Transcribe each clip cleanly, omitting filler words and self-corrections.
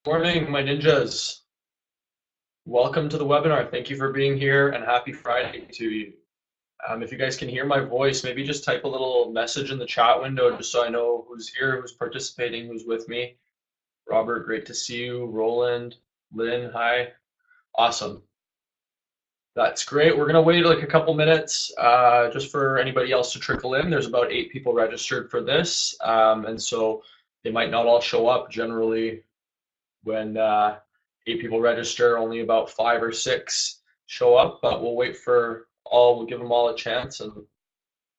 Morning, my ninjas. Welcome to the webinar. Thank you for being here and happy Friday to you. If you guys can hear my voice, maybe just type a little message in the chat window just so I know who's here, who's participating, who's with me. Robert, great to see you. Roland, Lynn, hi. Awesome. That's great. We're going to wait like a couple minutes just for anybody else to trickle in. There's about 8 people registered for this, and so they might not all show up. Generally, when 8 people register, only about 5 or 6 show up, but we'll wait for all, we'll give them all a chance and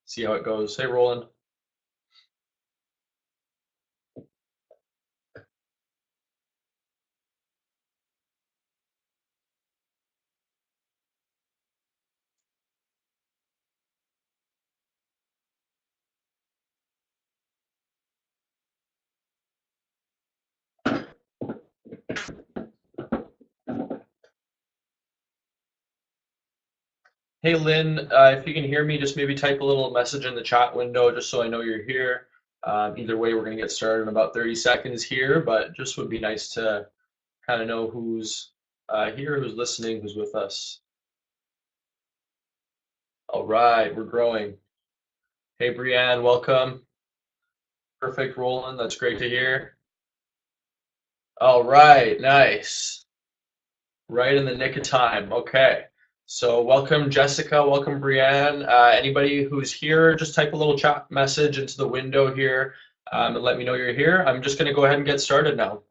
see how it goes. Hey, Roland. Hey, Lynn, if you can hear me, just maybe type a little message in the chat window just so I know you're here. Either way, we're going to get started in about 30 seconds here, but just would be nice to kind of know who's here, who's listening, who's with us. All right, we're growing. Hey, Brianne, welcome. Perfect, Roland. That's great to hear. All right, nice. Right in the nick of time. Okay. So welcome, Jessica. Welcome, Brianne. Anybody who's here, just type a little chat message into the window here and let me know you're here. I'm just going to go ahead and get started now.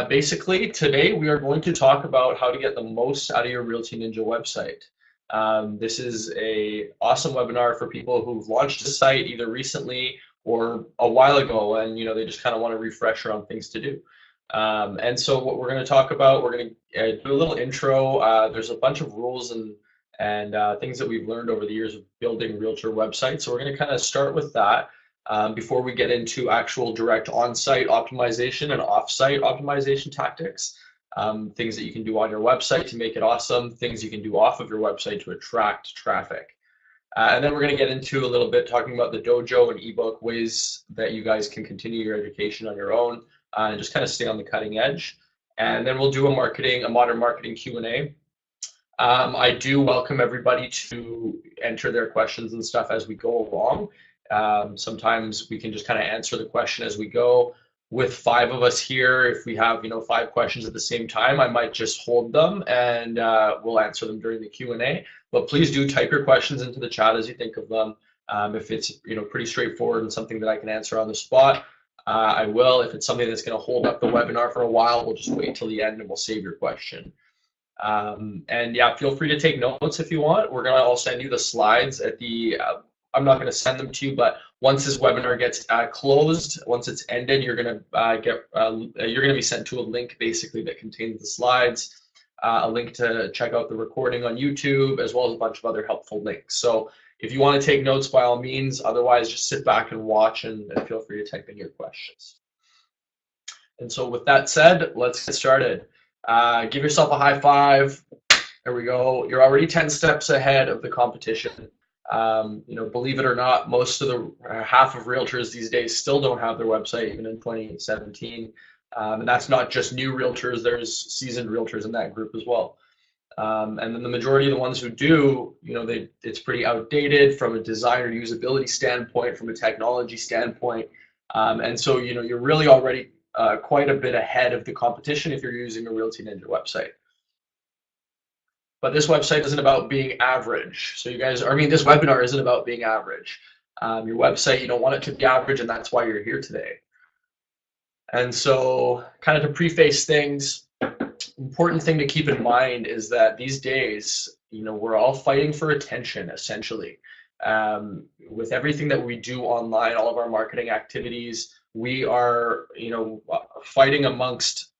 Basically, today we are going to talk about how to get the most out of your RealtyNinja website. This is a awesome webinar for people who've launched a site either recently or a while ago, and they just kind of want a refresher on things to do. And so what we're going to talk about, we're going to do a little intro. There's a bunch of rules and things that we've learned over the years of building realtor websites. So we're going to kind of start with that before we get into actual direct on-site optimization and off-site optimization tactics. Things that you can do on your website to make it awesome, things you can do off of your website to attract traffic. And then we're going to get into a little bit talking about the dojo and ebook, ways that you guys can continue your education on your own and just kind of stay on the cutting edge. And then we'll do a modern marketing Q&A. I do welcome everybody to enter their questions and stuff as we go along. Sometimes we can just kind of answer the question as we go. With 5 of us here, if we have 5 questions at the same time, I might just hold them and we'll answer them during the Q&A. But please do type your questions into the chat as you think of them. If it's pretty straightforward and something that I can answer on the spot, I will. If it's something that's going to hold up the webinar for a while, we'll just wait till the end and we'll save your question. And yeah, feel free to take notes if you want. I'll send you the slides at the. I'm not going to send them to you, but once this webinar gets closed, once it's ended, you're going to be sent to a link basically that contains the slides, a link to check out the recording on YouTube, as well as a bunch of other helpful links. So if you want to take notes, by all means. Otherwise, just sit back and watch and feel free to type in your questions. And so with that said, let's get started. Give yourself a high five. There we go. You're already 10 steps ahead of the competition. Believe it or not, half of realtors these days still don't have their website, even in 2017. And that's not just new realtors. There's seasoned realtors in that group as well. And then the majority of the ones who do, it's pretty outdated from a design or usability standpoint, from a technology standpoint. And so, you're really already quite a bit ahead of the competition if you're using a RealtyNinja website. But this website isn't about being average. So this webinar isn't about being average. Your website, you don't want it to be average, and that's why you're here today. And so kind of to preface things, important thing to keep in mind is that these days, we're all fighting for attention, essentially. With everything that we do online, all of our marketing activities, we are, fighting amongst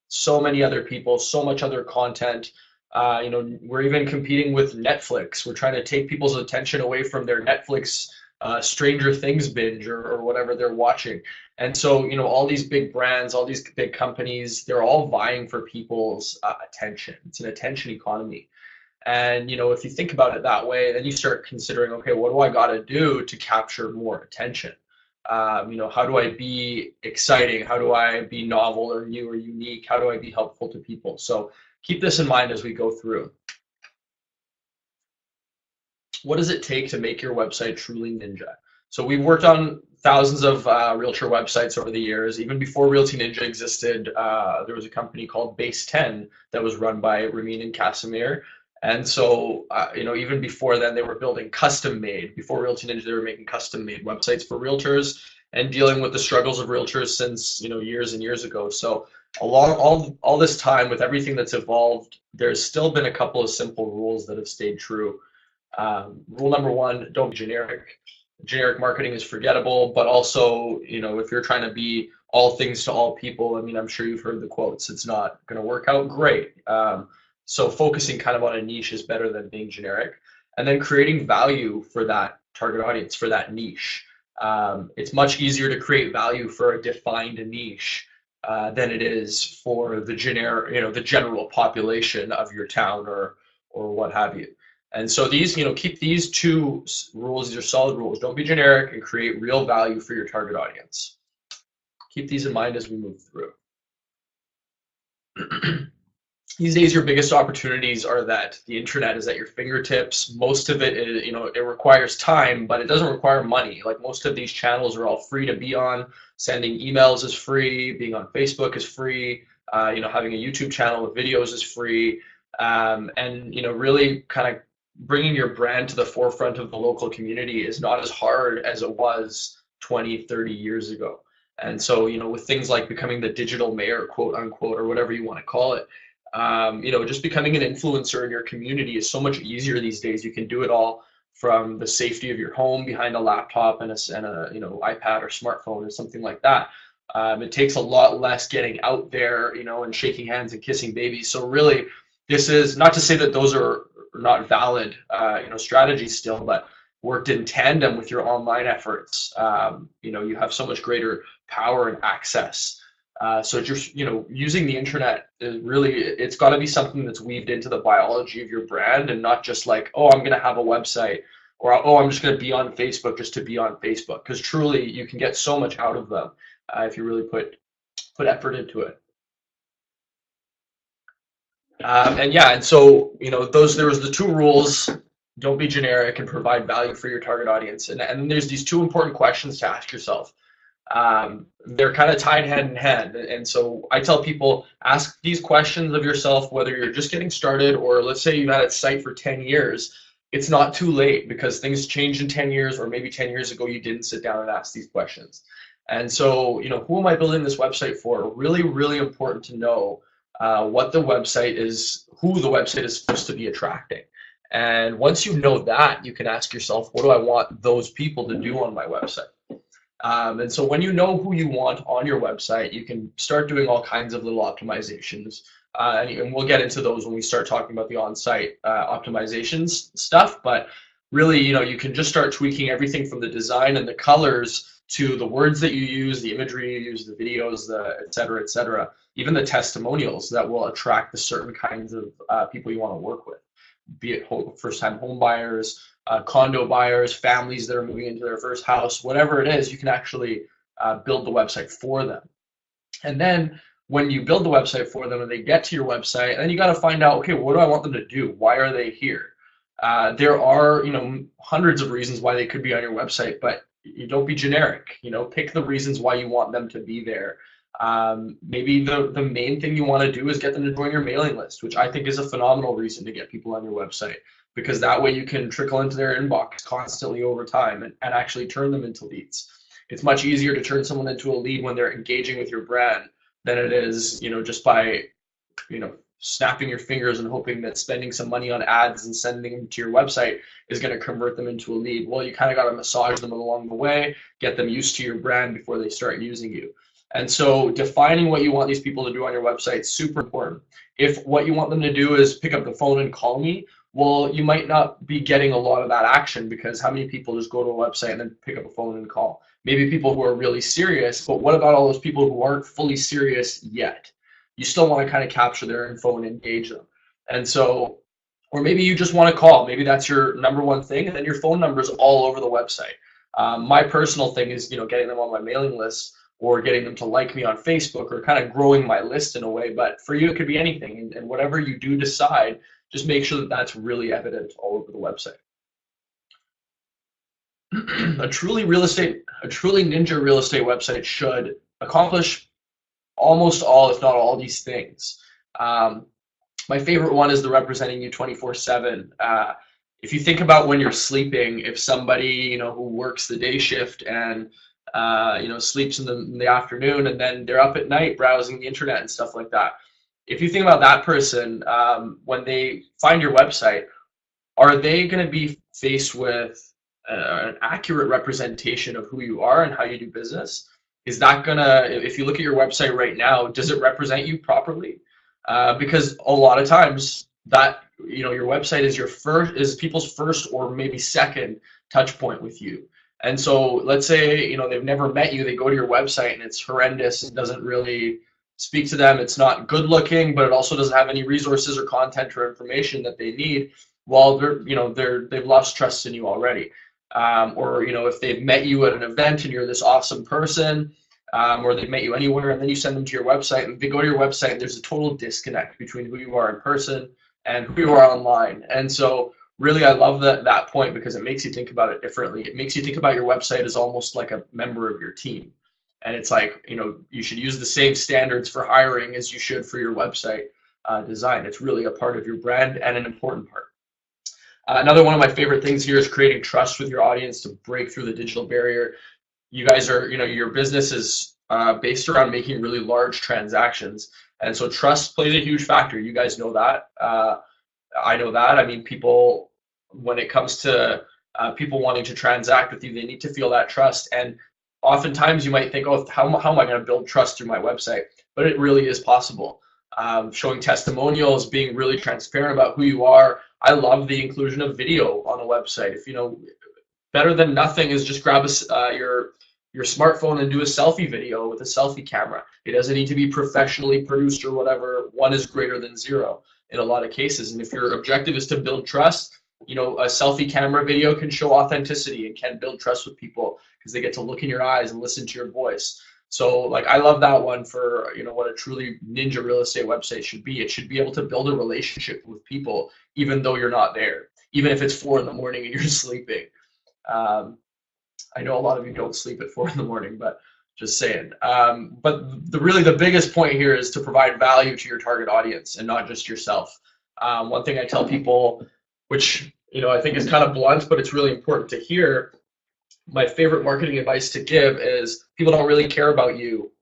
so many other people, so much other content. We're even competing with Netflix. We're trying to take people's attention away from their Netflix Stranger Things binge or whatever they're watching. And so, all these big brands, all these big companies, they're all vying for people's attention. It's an attention economy. And, if you think about it that way, then you start considering, okay, what do I got to do to capture more attention? How do I be exciting? How do I be novel or new or unique? How do I be helpful to people? So keep this in mind as we go through. What does it take to make your website truly ninja? So we've worked on thousands of realtor websites over the years. Even before RealtyNinja existed, there was a company called Base 10 that was run by Ramin and Casimir. And so, even before then, they were building custom made. Before RealtyNinja, they were making custom made websites for realtors and dealing with the struggles of realtors since, years and years ago. So all this time with everything that's evolved, there's still been a couple of simple rules that have stayed true. Rule number one, don't be generic. Generic marketing is forgettable, but also, if you're trying to be all things to all people, I mean, I'm sure you've heard the quotes, it's not going to work out great. So focusing kind of on a niche is better than being generic. And then creating value for that target audience, for that niche. It's much easier to create value for a defined niche than it is for the the general population of your town or what have you. And so these, keep these two rules, these are solid rules. Don't be generic and create real value for your target audience. Keep these in mind as we move through. These days, your biggest opportunities are that the internet is at your fingertips. Most of it is, it requires time, but it doesn't require money. Like most of these channels are all free to be on. Sending emails is free. Being on Facebook is free. Having a YouTube channel with videos is free. Really kind of bringing your brand to the forefront of the local community is not as hard as it was 20, 30 years ago. And so, with things like becoming the digital mayor, quote unquote, or whatever you want to call it, just becoming an influencer in your community is so much easier these days. You can do it all from the safety of your home behind a laptop and a iPad or smartphone or something like that. It takes a lot less getting out there, and shaking hands and kissing babies. So really, this is not to say that those are not valid, strategies still, but worked in tandem with your online efforts. You have so much greater power and access. So just, using the internet is really, it's got to be something that's weaved into the biology of your brand and not just like, oh, I'm going to have a website or, oh, I'm just going to be on Facebook just to be on Facebook. Because truly, you can get so much out of them if you really put effort into it. And so, there was the two rules: don't be generic and provide value for your target audience. And then there's these two important questions to ask yourself. They're kind of tied hand in hand. And so I tell people, ask these questions of yourself, whether you're just getting started or let's say you've had a site for 10 years. It's not too late because things change in 10 years, or maybe 10 years ago you didn't sit down and ask these questions. And so, who am I building this website for? Really, really important to know what the website is, who the website is supposed to be attracting. And once you know that, you can ask yourself, what do I want those people to do on my website? And so when you know who you want on your website, you can start doing all kinds of little optimizations. And we'll get into those when we start talking about the on-site optimizations stuff. But really, you can just start tweaking everything from the design and the colors to the words that you use, the imagery you use, the videos, et cetera, even the testimonials that will attract the certain kinds of people you want to work with, be it first-time home buyers, condo buyers, families that are moving into their first house, whatever it is, you can actually build the website for them. And then when you build the website for them and they get to your website, then you got to find out, okay, what do I want them to do? Why are they here? There are, hundreds of reasons why they could be on your website, but you don't be generic. Pick the reasons why you want them to be there. Maybe the main thing you want to do is get them to join your mailing list, which I think is a phenomenal reason to get people on your website, because that way you can trickle into their inbox constantly over time and actually turn them into leads. It's much easier to turn someone into a lead when they're engaging with your brand than it is, just by, snapping your fingers and hoping that spending some money on ads and sending them to your website is going to convert them into a lead. Well, you kind of got to massage them along the way, get them used to your brand before they start using you. And so defining what you want these people to do on your website is super important. If what you want them to do is pick up the phone and call me, well, you might not be getting a lot of that action, because how many people just go to a website and then pick up a phone and call? Maybe people who are really serious, but what about all those people who aren't fully serious yet? You still want to kind of capture their info and engage them. And so, or maybe you just want to call. Maybe that's your number one thing, and then your phone number is all over the website. My personal thing is, getting them on my mailing list or getting them to like me on Facebook or kind of growing my list in a way. But for you, it could be anything. And whatever you do decide, just make sure that that's really evident all over the website. A truly ninja real estate website should accomplish almost all, if not all, these things. Um, my favorite one is the representing you 24/7. If you think about when you're sleeping, if somebody who works the day shift and sleeps in the afternoon and then they're up at night browsing the internet and stuff like that. If you think about that person, when they find your website, are they going to be faced with an accurate representation of who you are and how you do business? Is that gonna, if you look at your website right now, does it represent you properly? Because a lot of times that your website is people's first or maybe second touch point with you. And so let's say they've never met you, they go to your website and it's horrendous, it doesn't really speak to them, it's not good looking, but it also doesn't have any resources or content or information that they need. Well, they've lost trust in you already. Or if they've met you at an event and you're this awesome person, or they've met you anywhere and then you send them to your website and they go to your website and there's a total disconnect between who you are in person and who you are online. And so really I love that point because it makes you think about it differently. It makes you think about your website as almost like a member of your team. And it's like, you should use the same standards for hiring as you should for your website design. It's really a part of your brand and an important part. Another one of my favorite things here is creating trust with your audience to break through the digital barrier. You guys are, your business is based around making really large transactions. And so trust plays a huge factor. You guys know that. I know that. I mean, people, when it comes to people wanting to transact with you, they need to feel that trust. And oftentimes you might think, oh, how am I going to build trust through my website? But it really is possible. Showing testimonials, being really transparent about who you are. I love the inclusion of video on a website. If better than nothing is just grab your smartphone and do a selfie video with a selfie camera. It doesn't need to be professionally produced or whatever. One is greater than zero in a lot of cases. And if your objective is to build trust, a selfie camera video can show authenticity and can build trust with people because they get to look in your eyes and listen to your voice. So like I love that one for what a truly ninja real estate website should be. It should be able to build a relationship with people even though you're not there, even if it's 4 a.m. and you're sleeping. I know a lot of you don't sleep at 4 a.m, but just saying. But the biggest point here is to provide value to your target audience and not just yourself. One thing I tell people, which I think is kind of blunt, but it's really important to hear. My favorite marketing advice to give is people don't really care about you.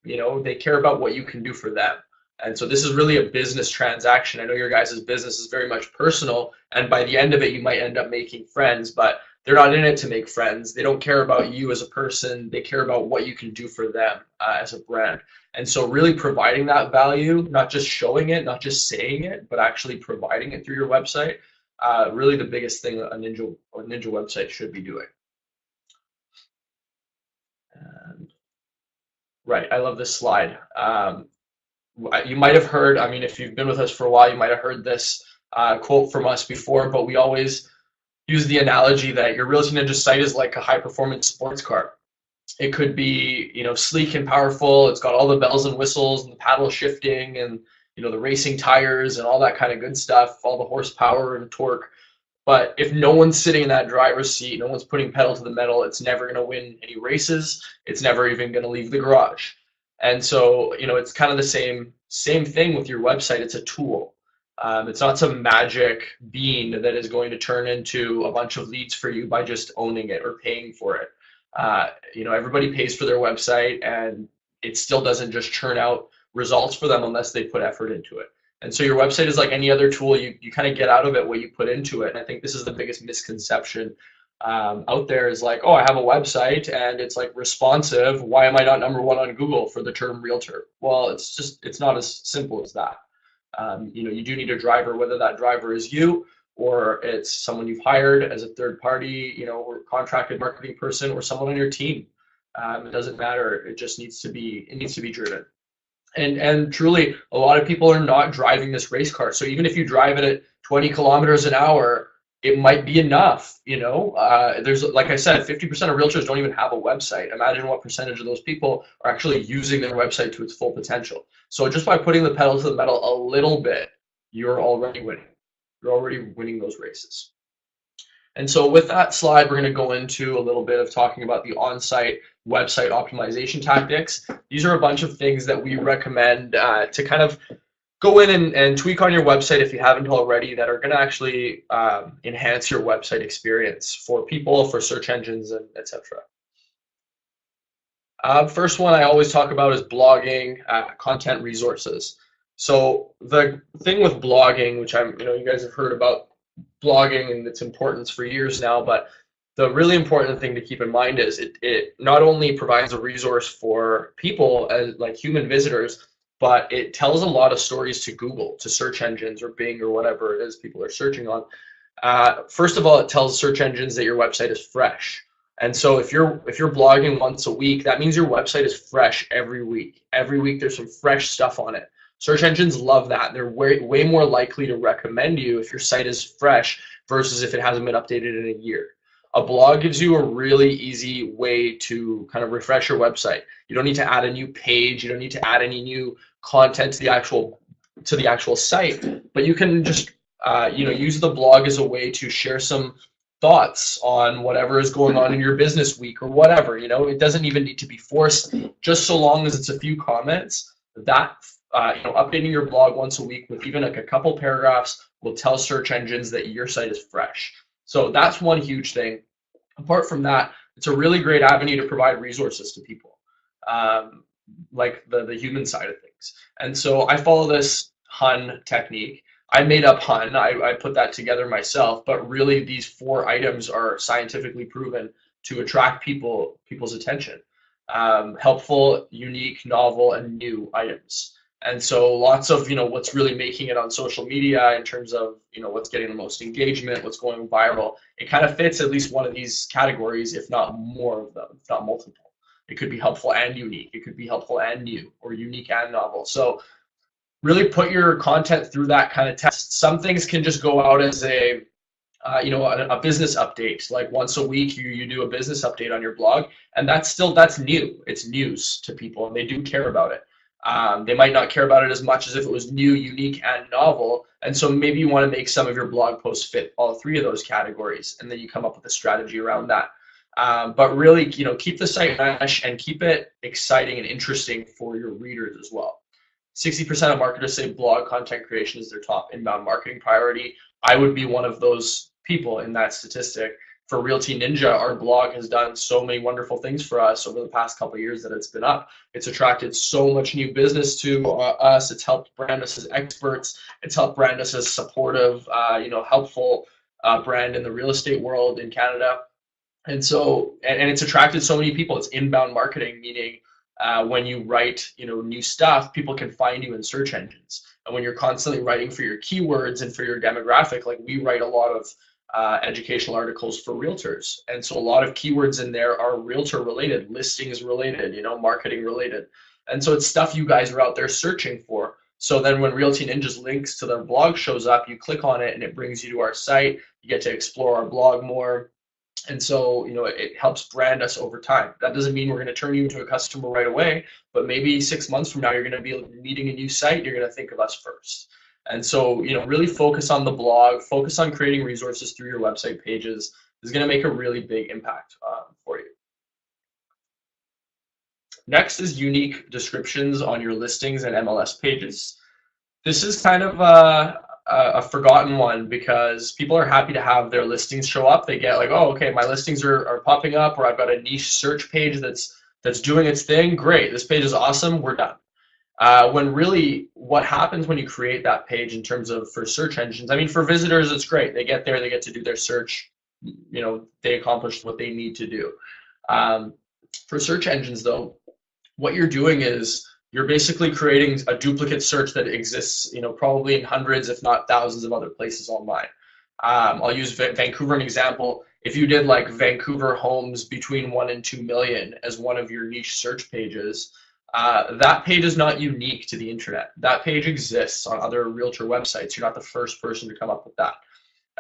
They care about what you can do for them. And so this is really a business transaction. I know your guys' business is very much personal, and by the end of it, you might end up making friends, but they're not in it to make friends. They don't care about you as a person. They care about what you can do for them as a brand. And so really providing that value, not just showing it, not just saying it, but actually providing it through your website, really the biggest thing a ninja website should be doing. Right, I love this slide. You might have heard, I mean, if you've been with us for a while, you might have heard this quote from us before, but we always use the analogy that your RealtyNinja site is like a high-performance sports car. It could be, sleek and powerful. It's got all the bells and whistles and the paddle shifting and, the racing tires and all that kind of good stuff, all the horsepower and torque. But if no one's sitting in that driver's seat, no one's putting pedal to the metal, it's never going to win any races. It's never even going to leave the garage. And so, it's kind of the same thing with your website. It's a tool. It's not some magic bean that is going to turn into a bunch of leads for you by just owning it or paying for it. Everybody pays for their website, and it still doesn't just churn out results for them unless they put effort into it. And so your website is like any other tool. You kind of get out of it what you put into it. And I think this is the biggest misconception out there is like, oh, I have a website and it's like responsive. Why am I not #1 on Google for the term realtor? Well, it's not as simple as that. You do need a driver, whether that driver is you or it's someone you've hired as a third party, or contracted marketing person or someone on your team. It doesn't matter. It just needs to be driven. And truly, a lot of people are not driving this race car. So even if you drive it at 20 kilometers an hour, it might be enough. There's, like I said, 50% of realtors don't even have a website. Imagine what percentage of those people are actually using their website to its full potential. So just by putting the pedal to the metal a little bit, you're already winning. You're already winning those races. And so with that slide, we're going to go into a little bit of talking about the on-site website optimization tactics. These are a bunch of things that we recommend to kind of go in and tweak on your website if you haven't already, that are going to actually enhance your website experience for people, for search engines, and etc. First one I always talk about is blogging, content resources. So the thing with blogging, which you guys have heard about blogging and its importance for years now, but the really important thing to keep in mind is it not only provides a resource for people as like human visitors, but it tells a lot of stories to Google, to search engines or Bing or whatever it is people are searching on. First of all, it tells search engines that your website is fresh. And so if you're blogging once a week, that means your website is fresh every week. Every week there's some fresh stuff on it. Search engines love that. They're way more likely to recommend you if your site is fresh versus if it hasn't been updated in a year. A blog gives you a really easy way to kind of refresh your website. You don't need to add a new page. You don't need to add any new content to the actual site, but you can just use the blog as a way to share some thoughts on whatever is going on in your business week or whatever. It doesn't even need to be forced, just so long as it's a few comments. That updating your blog once a week with even like a couple paragraphs will tell search engines that your site is fresh. So that's one huge thing. Apart from that, it's a really great avenue to provide resources to people, like the human side of things. And so I follow this HUN technique. I made up HUN. I put that together myself, but really these 4 items are scientifically proven to attract people's attention. Helpful, unique, novel, and new items. And so lots of, what's really making it on social media in terms of, what's getting the most engagement, what's going viral, it kind of fits at least one of these categories, if not more of them, if not multiple. It could be helpful and unique. It could be helpful and new, or unique and novel. So really put your content through that kind of test. Some things can just go out as a business update. Like once a week, you do a business update on your blog, and that's new. It's news to people, and they do care about it. They might not care about it as much as if it was new, unique, and novel. And so maybe you want to make some of your blog posts fit all 3 of those categories, and then you come up with a strategy around that. But really, keep the site fresh and keep it exciting and interesting for your readers as well. 60% of marketers say blog content creation is their top inbound marketing priority. I would be one of those people in that statistic. For RealtyNinja, our blog has done so many wonderful things for us over the past couple of years that it's been up. It's attracted so much new business to us. It's helped brand us as experts. It's helped brand us as supportive, helpful brand in the real estate world in Canada. And so, and it's attracted so many people. It's inbound marketing, meaning when you write, new stuff, people can find you in search engines. And when you're constantly writing for your keywords and for your demographic, like we write a lot of educational articles for realtors. And so a lot of keywords in there are realtor related, listings related, marketing related. And so it's stuff you guys are out there searching for. So then when RealtyNinja's links to their blog shows up, you click on it and it brings you to our site. You get to explore our blog more. And so, it helps brand us over time. That doesn't mean we're going to turn you into a customer right away, but maybe 6 months from now, you're going to be needing a new site. You're going to think of us first. And so, really focus on the blog, focus on creating resources through your website pages is going to make a really big impact for you. Next is unique descriptions on your listings and MLS pages. This is kind of a forgotten one because people are happy to have their listings show up. They get like, oh, okay, my listings are popping up, or I've got a niche search page that's doing its thing. Great, this page is awesome. We're done. When really what happens when you create that page in terms of for search engines, I mean, for visitors, it's great. They get there, they get to do their search, they accomplish what they need to do. For search engines though, what you're doing is you're basically creating a duplicate search that exists, probably in hundreds, if not thousands of other places online. I'll use Vancouver as an example. If you did like Vancouver homes between 1 and 2 million as one of your niche search pages, that page is not unique to the internet. That page exists on other realtor websites. You're not the first person to come up with that.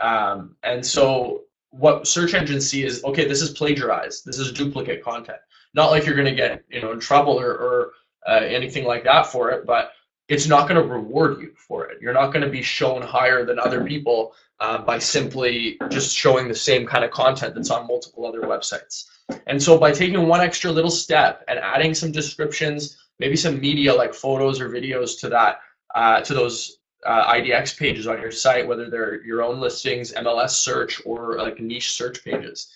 And so what search engines see is, okay, this is plagiarized. This is duplicate content. Not like you're going to get, in trouble or anything like that for it, but it's not going to reward you for it. You're not going to be shown higher than other people by simply just showing the same kind of content that's on multiple other websites. And so by taking one extra little step and adding some descriptions, maybe some media like photos or videos to that, to those IDX pages on your site, whether they're your own listings, MLS search, or like niche search pages.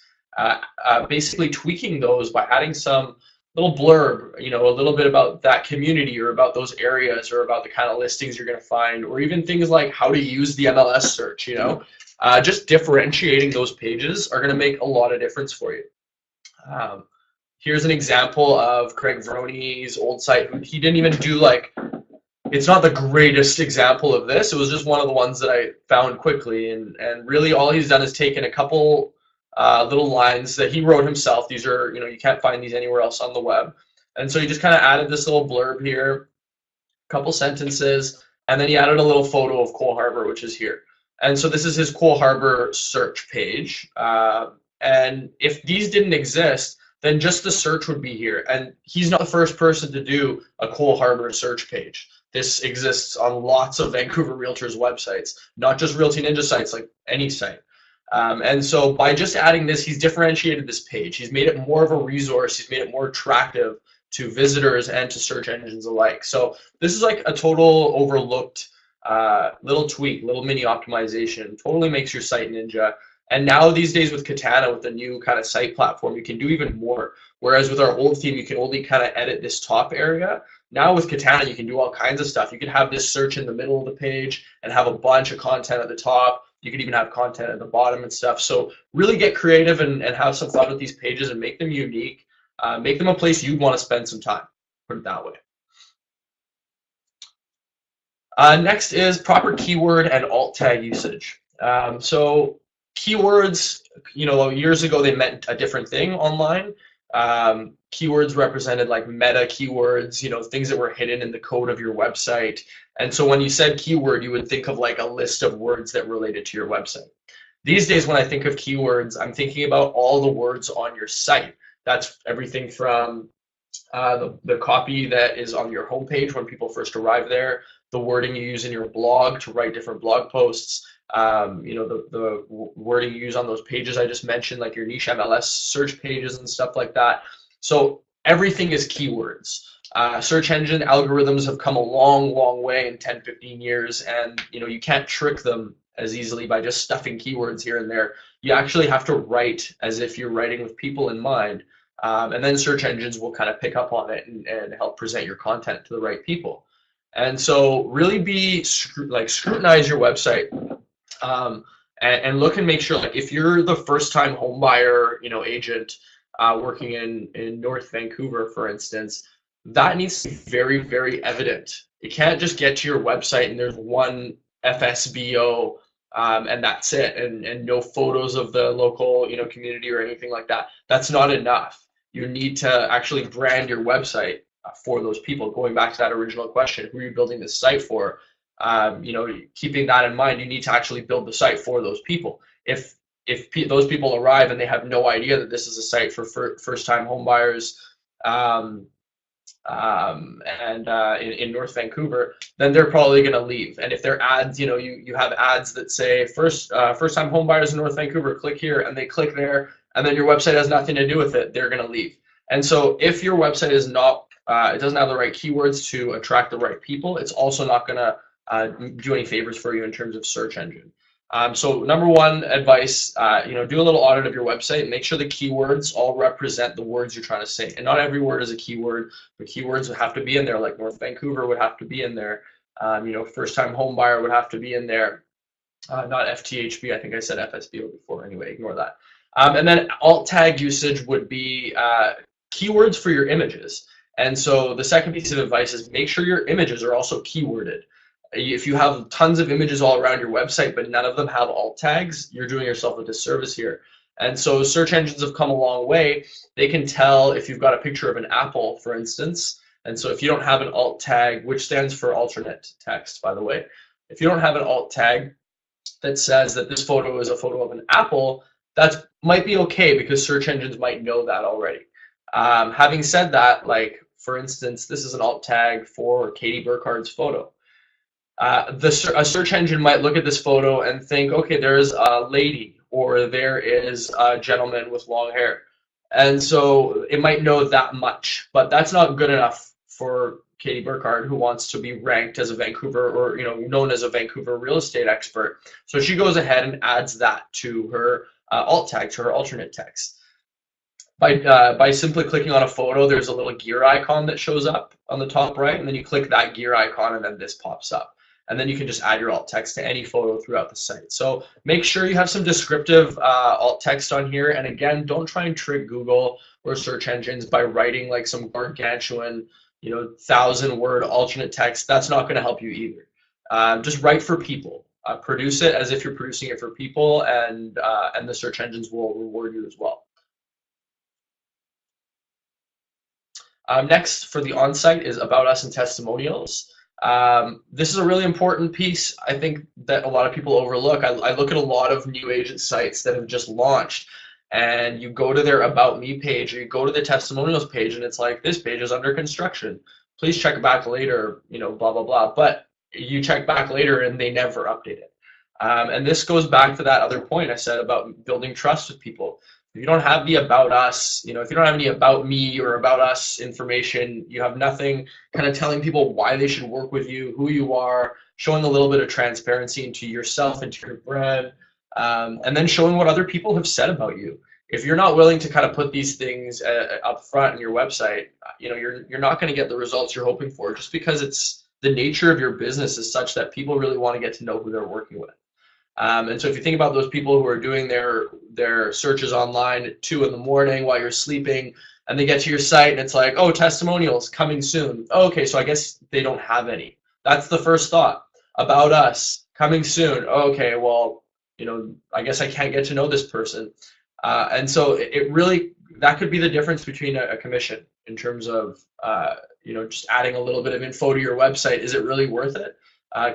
Basically tweaking those by adding some little blurb, a little bit about that community or about those areas or about the kind of listings you're going to find, or even things like how to use the MLS search, just differentiating those pages are going to make a lot of difference for you. Here's an example of Craig Veroni's old site. He didn't even do it's not the greatest example of this. It was just one of the ones that I found quickly. And really all he's done is taken a couple little lines that he wrote himself. These are, you can't find these anywhere else on the web. And so he just kind of added this little blurb here, a couple sentences, and then he added a little photo of Cole Harbour, which is here. And so this is his Cole Harbour search page. And if these didn't exist, then just the search would be here. And he's not the first person to do a Cole Harbour search page. This exists on lots of Vancouver realtors' websites, not just RealtyNinja sites, like any site. And so by just adding this, he's differentiated this page. He's made it more of a resource. He's made it more attractive to visitors and to search engines alike. So this is like a total overlooked little tweak, little mini optimization. Totally makes your site ninja. And now these days with Katana, with the new kind of site platform, you can do even more. Whereas with our old theme, you can only kind of edit this top area. Now with Katana, you can do all kinds of stuff. You can have this search in the middle of the page and have a bunch of content at the top. You can even have content at the bottom and stuff. So really get creative and have some fun with these pages and make them unique. Make them a place you'd want to spend some time, put it that way. Next is proper keyword and alt tag usage. So keywords, years ago they meant a different thing online. Keywords represented like meta keywords, things that were hidden in the code of your website. And so when you said keyword, you would think of like a list of words that related to your website. These days, when I think of keywords, I'm thinking about all the words on your site. That's everything from the copy that is on your homepage when people first arrive there, the wording you use in your blog to write different blog posts, the wording you use on those pages I just mentioned, like your niche MLS search pages and stuff like that. So everything is keywords. Search engine algorithms have come a long, long way in 10, 15 years, and you can't trick them as easily by just stuffing keywords here and there. You actually have to write as if you're writing with people in mind, and then search engines will kind of pick up on it and help present your content to the right people. And so really scrutinize your website. And look and make sure, like if you're the first-time home buyer, agent working in North Vancouver, for instance, that needs to be very, very evident. You can't just get to your website and there's one FSBO and that's it, and no photos of the local community or anything like that. That's not enough. You need to actually brand your website for those people. Going back to that original question, who are you building this site for? Keeping that in mind, you need to actually build the site for those people. If those people arrive and they have no idea that this is a site for first-time home buyers in North Vancouver, then they're probably going to leave. And if they're ads, you have ads that say first-time home buyers in North Vancouver, click here, and they click there, and then your website has nothing to do with it, they're going to leave. And so if your website is not, it doesn't have the right keywords to attract the right people, it's also not going to do any favors for you in terms of search engine. So number one advice, do a little audit of your website and make sure the keywords all represent the words you're trying to say. And not every word is a keyword, but keywords would have to be in there, like North Vancouver would have to be in there. First-time home buyer would have to be in there. Not FTHB, I think I said FSBO before, anyway, ignore that. And then alt tag usage would be keywords for your images. And so the second piece of advice is make sure your images are also keyworded. If you have tons of images all around your website, but none of them have alt tags, you're doing yourself a disservice here. And so search engines have come a long way. They can tell if you've got a picture of an apple, for instance. And so if you don't have an alt tag, which stands for alternate text, by the way, if you don't have an alt tag, that says that this photo is a photo of an apple, that might be okay because search engines might know that already. Having said that, like for instance, this is an alt tag for Katie Burkhardt's photo. A search engine might look at this photo and think, okay, there's a lady or there is a gentleman with long hair. And so it might know that much, but that's not good enough for Katie Burkhardt, who wants to be ranked as a Vancouver or known as a Vancouver real estate expert. So she goes ahead and adds that to her alt tag, to her alternate text. By simply clicking on a photo, there's a little gear icon that shows up on the top right, and then you click that gear icon, and then this pops up. And then you can just add your alt text to any photo throughout the site. So make sure you have some descriptive alt text on here. And again, don't try and trick Google or search engines by writing like some gargantuan, 1,000-word alternate text. That's not going to help you either. Just write for people. Produce it as if you're producing it for people, and the search engines will reward you as well. Next, for the on-site, is about us and testimonials. This is a really important piece, I think, that a lot of people overlook. I look at a lot of new agent sites that have just launched, and you go to their About Me page, or you go to the testimonials page, and it's like, this page is under construction. Please check back later, blah, blah, blah. But you check back later, and they never update it. And this goes back to that other point I said about building trust with people. If you don't have the about us, if you don't have any about me or about us information, you have nothing kind of telling people why they should work with you, who you are, showing a little bit of transparency into yourself, into your brand, and then showing what other people have said about you. If you're not willing to kind of put these things up front in your website, you're not going to get the results you're hoping for, just because it's the nature of your business is such that people really want to get to know who they're working with. And so if you think about those people who are doing their searches online at 2 in the morning while you're sleeping, and they get to your site and it's like, oh, testimonials coming soon. Oh, okay, so I guess they don't have any. That's the first thought. About us coming soon. Oh, okay, well, I guess I can't get to know this person. And so it really, that could be the difference between a commission in terms of, just adding a little bit of info to your website. Is it really worth it?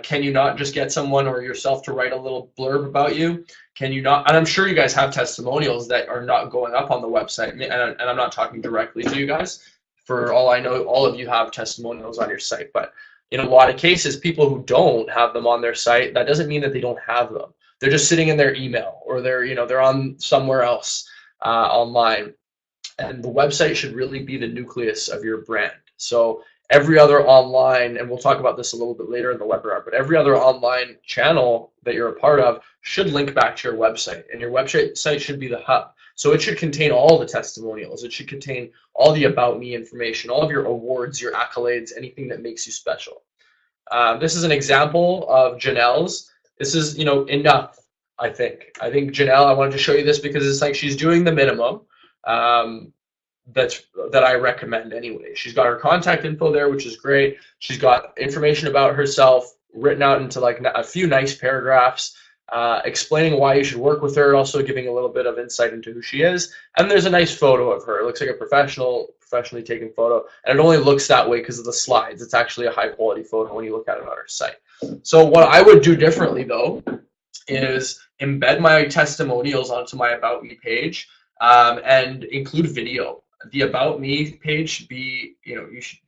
Can you not just get someone or yourself to write a little blurb about you? Can you not? And I'm sure you guys have testimonials that are not going up on the website. And I'm not talking directly to you guys. For all I know, all of you have testimonials on your site. But in a lot of cases, people who don't have them on their site, that doesn't mean that they don't have them. They're just sitting in their email, or they're on somewhere else online. And the website should really be the nucleus of your brand. So every other online, and we'll talk about this a little bit later in the webinar, but every other online channel that you're a part of should link back to your website, and your website should be the hub. So it should contain all the testimonials. It should contain all the about me information, all of your awards, your accolades, anything that makes you special. This is an example of Janelle's. This is, enough, I think. I think Janelle, I wanted to show you this because it's like she's doing the minimum. That I recommend anyway. She's got her contact info there, which is great. She's got information about herself written out into like a few nice paragraphs, explaining why you should work with her, also giving a little bit of insight into who she is. And there's a nice photo of her. It looks like a professionally taken photo, and it only looks that way because of the slides. It's actually a high quality photo when you look at it on her site. So what I would do differently though is embed my testimonials onto my About Me page, and include video. The About Me page should be,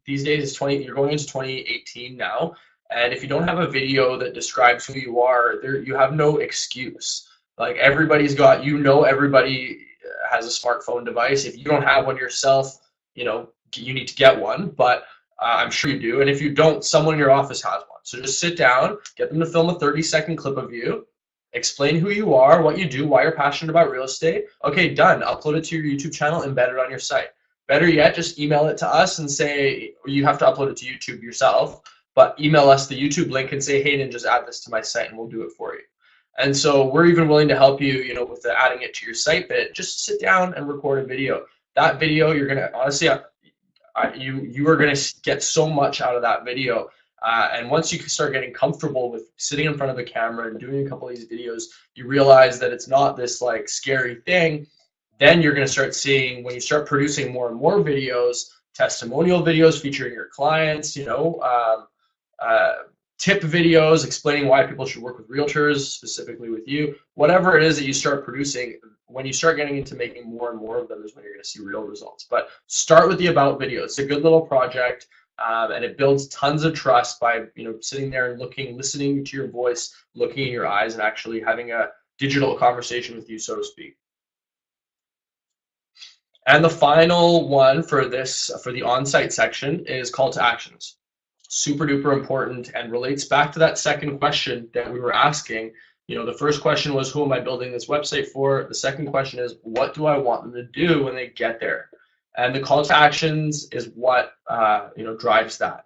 these days you're going into 2018 now, and if you don't have a video that describes who you are, you have no excuse. Like everybody's got, everybody has a smartphone device. If you don't have one yourself, you need to get one, but I'm sure you do. And if you don't, someone in your office has one. So just sit down, get them to film a 30-second clip of you, explain who you are, what you do, why you're passionate about real estate. Okay, done. Upload it to your YouTube channel, embed it on your site. Better yet, just email it to us and say, you have to upload it to YouTube yourself, but email us the YouTube link and say, hey, just add this to my site and we'll do it for you. And so we're even willing to help you, with the adding it to your site bit. Just sit down and record a video. That video, you're going to, honestly, you are going to get so much out of that video. And once you start getting comfortable with sitting in front of the camera and doing a couple of these videos, you realize that it's not this like scary thing. Then you're going to start seeing, when you start producing more and more videos, testimonial videos featuring your clients, tip videos explaining why people should work with realtors, specifically with you. Whatever it is that you start producing, when you start getting into making more and more of them is when you're going to see real results. But start with the about video. It's a good little project, and it builds tons of trust by sitting there and looking, listening to your voice, looking in your eyes, and actually having a digital conversation with you, so to speak. And the final one for this, for the on-site section, is call to actions. Super duper important and relates back to that second question that we were asking. The first question was, who am I building this website for? The second question is, what do I want them to do when they get there? And the call to actions is what drives that.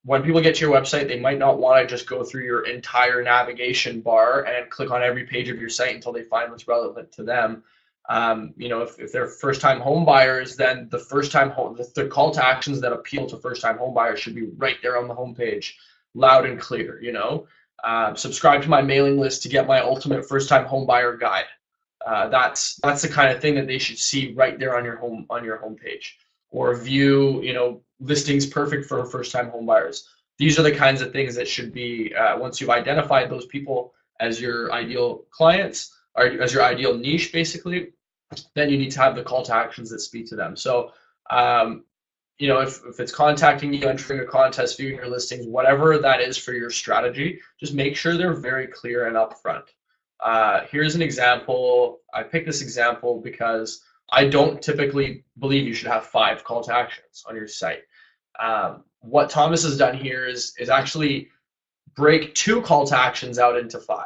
When people get to your website, they might not want to just go through your entire navigation bar and click on every page of your site until they find what's relevant to them. If they're first-time home buyers, then the call to actions that appeal to first-time home buyers should be right there on the homepage, loud and clear. Subscribe to my mailing list to get my ultimate first-time home buyer guide. That's the kind of thing that they should see right there on your homepage. Or view, listings perfect for first-time home buyers. These are the kinds of things that should be once you've identified those people as your ideal clients, or as your ideal niche, basically. Then you need to have the call to actions that speak to them. So, if it's contacting you, entering a contest, viewing your listings, whatever that is for your strategy, just make sure they're very clear and upfront. Here's an example. I picked this example because I don't typically believe you should have 5 call to actions on your site. What Thomas has done here is actually break 2 call to actions out into 5.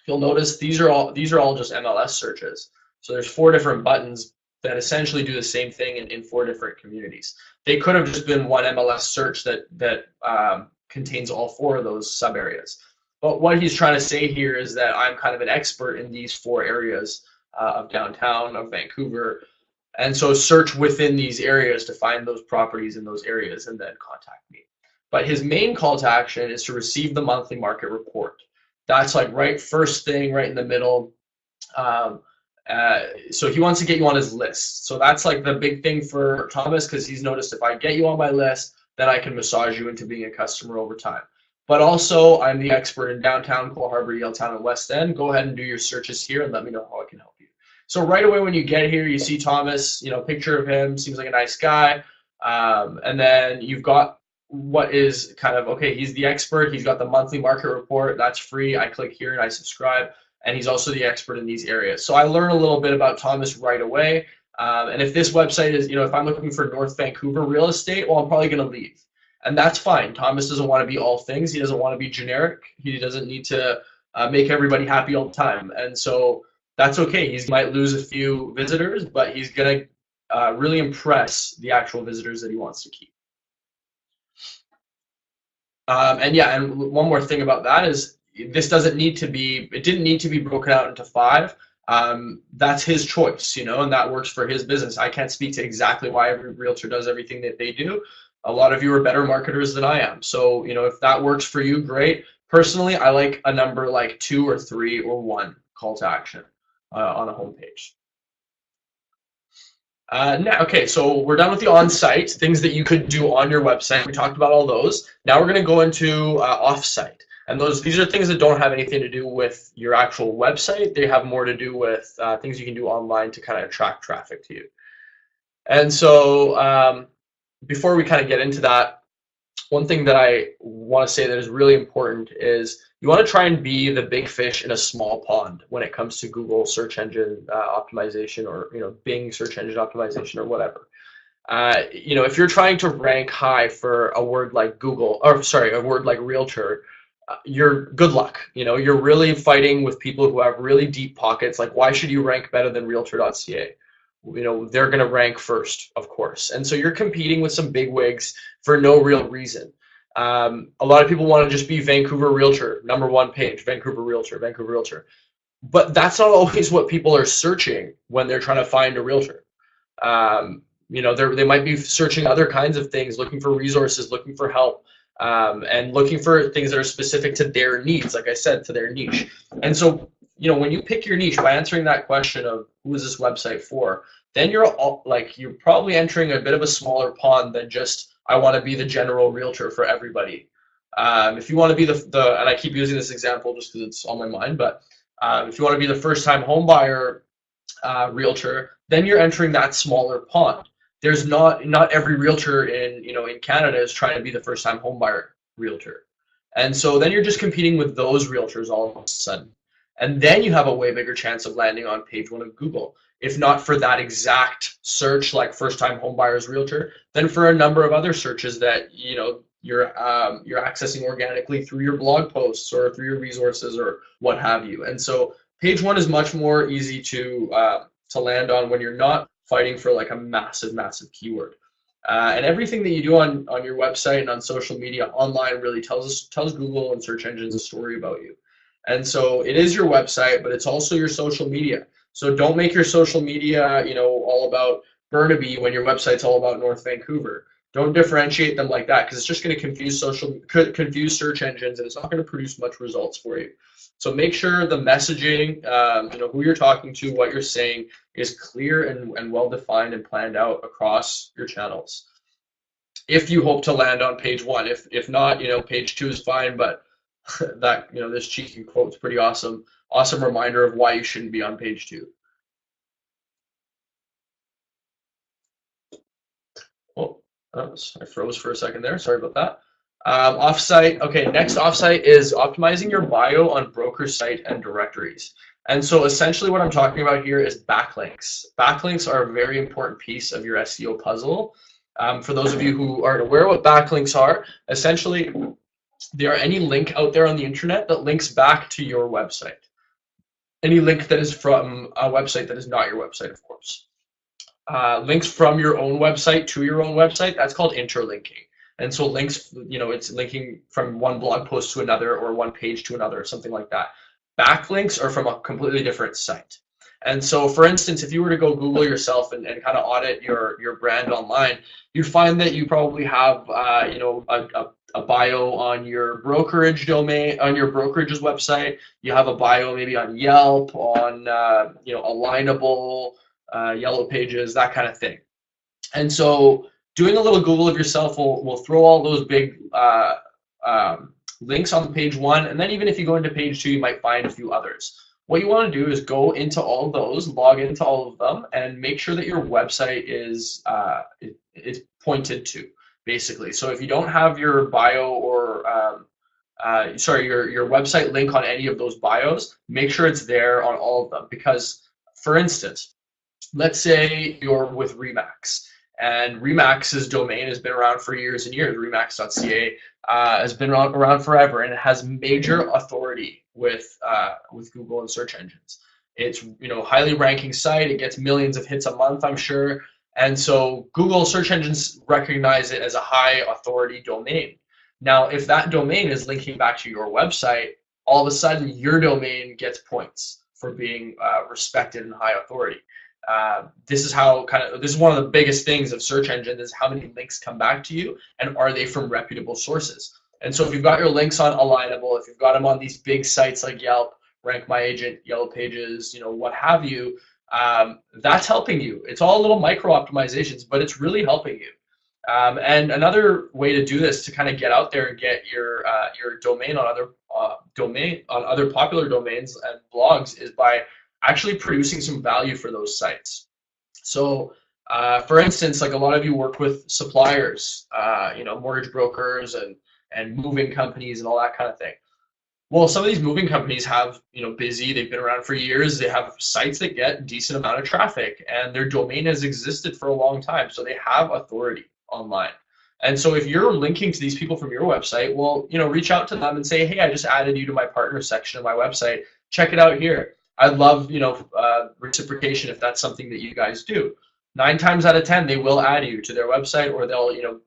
You'll notice these are all just MLS searches. So there's 4 different buttons that essentially do the same thing in 4 different communities. They could have just been one MLS search that contains all 4 of those sub areas. But what he's trying to say here is that I'm kind of an expert in these 4 areas of downtown, of Vancouver, and so search within these areas to find those properties in those areas and then contact me. But his main call to action is to receive the monthly market report. That's like first thing, right in the middle. So he wants to get you on his list. So that's like the big thing for Thomas, because he's noticed if I get you on my list, then I can massage you into being a customer over time. But also, I'm the expert in downtown, Cole Harbour, Yaletown, and West End. Go ahead and do your searches here and let me know how I can help you. So right away when you get here, you see Thomas, picture of him, seems like a nice guy. And then you've got what is kind of, okay, he's the expert. He's got the monthly market report. That's free. I click here and I subscribe. And he's also the expert in these areas. So I learn a little bit about Thomas right away. And if this website is, if I'm looking for North Vancouver real estate, well, I'm probably going to leave. And that's fine. Thomas doesn't want to be all things. He doesn't want to be generic. He doesn't need to make everybody happy all the time. And so that's okay. He might lose a few visitors, but he's going to really impress the actual visitors that he wants to keep. And one more thing about that is this didn't need to be broken out into 5. That's his choice, and that works for his business. I can't speak to exactly why every realtor does everything that they do. A lot of you are better marketers than I am. So, if that works for you, great. Personally, I like a number like 2 or 3 or 1 call to action on a homepage. Okay, so we're done with the on-site, things that you could do on your website. We talked about all those. Now we're going to go into off-site. And these are things that don't have anything to do with your actual website. They have more to do with things you can do online to kind of attract traffic to you. And so before we kind of get into that, one thing that I want to say that is really important is you want to try and be the big fish in a small pond when it comes to Google search engine optimization, or Bing search engine optimization, or whatever. If you're trying to rank high for a word like a word like realtor, you're good luck. You're really fighting with people who have really deep pockets. Like, why should you rank better than realtor.ca? They're going to rank first, of course. And so you're competing with some big wigs for no real reason. A lot of people want to just be Vancouver Realtor, #1 page, Vancouver Realtor, Vancouver Realtor. But that's not always what people are searching when they're trying to find a realtor. They might be searching other kinds of things, looking for resources, looking for help, and looking for things that are specific to their needs, like I said, to their niche. And so, when you pick your niche by answering that question of who is this website for, then you're probably entering a bit of a smaller pond than just, I want to be the general realtor for everybody. If you want to be and I keep using this example just because it's on my mind, but if you want to be the first time home buyer realtor, then you're entering that smaller pond. There's not every realtor in Canada is trying to be the first time home buyer realtor. And so then you're just competing with those realtors all of a sudden. And then you have a way bigger chance of landing on page one of Google. If not for that exact search, like first time home buyers realtor, then for a number of other searches that you're accessing organically through your blog posts or through your resources or what have you. And so page one is much more easy to land on when you're not fighting for like a massive keyword. And everything that you do on your website and on social media online really tells Google and search engines a story about you. And so it is your website, but it's also your social media. So don't make your social media, all about Burnaby when your website's all about North Vancouver. Don't differentiate them like that because it's just going to confuse search engines, and it's not going to produce much results for you. So make sure the messaging, who you're talking to, what you're saying is clear and well defined and planned out across your channels. If you hope to land on page one, if not, page two is fine, but that, this cheeky quote is pretty awesome. Awesome reminder of why you shouldn't be on page two. Oh, I froze for a second there. Sorry about that. Offsite. Okay, next offsite is optimizing your bio on broker site and directories. And so essentially what I'm talking about here is backlinks. Backlinks are a very important piece of your SEO puzzle. For those of you who aren't aware what backlinks are, essentially they are any link out there on the internet that links back to your website. Any link that is from a website that is not your website, of course. Links from your own website to your own website, that's called interlinking. And so links, it's linking from one blog post to another or one page to another or something like that. Backlinks are from a completely different site. And so, for instance, if you were to go Google yourself and kind of audit your brand online, you'd find that you probably have, a bio on your brokerage domain, on your brokerage's website. You have a bio maybe on Yelp, on, Alignable, Yellow Pages, that kind of thing. And so doing a little Google of yourself will throw all those big links on page one. And then even if you go into page two, you might find a few others. What you want to do is go into all of those, log into all of them, and make sure that your website is pointed to, basically. So if you don't have your bio or your website link on any of those bios, make sure it's there on all of them. Because, for instance, let's say you're with Remax, and Remax's domain has been around for years and years. Remax.ca has been around forever, and it has major authority with Google and search engines. It's highly ranking site. It gets millions of hits a month, I'm sure, and so Google search engines recognize it as a high authority domain. Now, if that domain is linking back to your website, all of a sudden your domain gets points for being respected and high authority. This is one of the biggest things of search engines is how many links come back to you and are they from reputable sources. And so if you've got your links on Alignable, if you've got them on these big sites like Yelp, Rank My Agent, Yellow Pages, what have you, that's helping you. It's all little micro optimizations, but it's really helping you. And another way to do this to kind of get out there and get your domain on other popular domains and blogs is by actually producing some value for those sites. So, for instance, like a lot of you work with suppliers, mortgage brokers and moving companies and all that kind of thing. Well, some of these moving companies have, busy, they've been around for years, they have sites that get a decent amount of traffic, and their domain has existed for a long time, so they have authority online. And so if you're linking to these people from your website, well, reach out to them and say, hey, I just added you to my partner section of my website. Check it out here. I'd love, reciprocation if that's something that you guys do. 9 times out of 10, they will add you to their website, or they'll,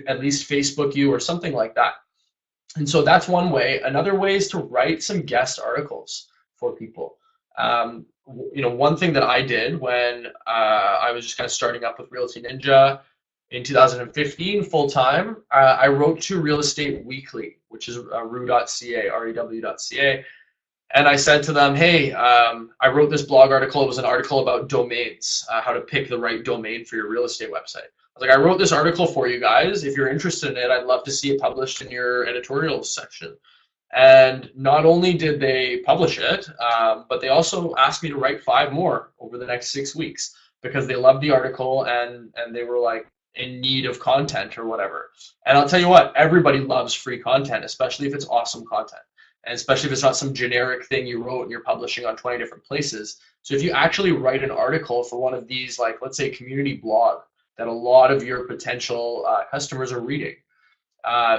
at least Facebook you or something like that. And so that's one way. Another way is to write some guest articles for people. One thing that I did when I was just kind of starting up with RealtyNinja in 2015 full time, I wrote to Real Estate Weekly, which is rew.ca, rew.ca. And I said to them, hey, I wrote this blog article. It was an article about domains, how to pick the right domain for your real estate website. was like, I wrote this article for you guys. If you're interested in it, I'd love to see it published in your editorial section. And not only did they publish it, but they also asked me to write 5 more over the next 6 weeks because they loved the article and they were like in need of content or whatever. And I'll tell you what, everybody loves free content, especially if it's awesome content. And especially if it's not some generic thing you wrote and you're publishing on 20 different places. So if you actually write an article for one of these, like let's say community blog that a lot of your potential customers are reading,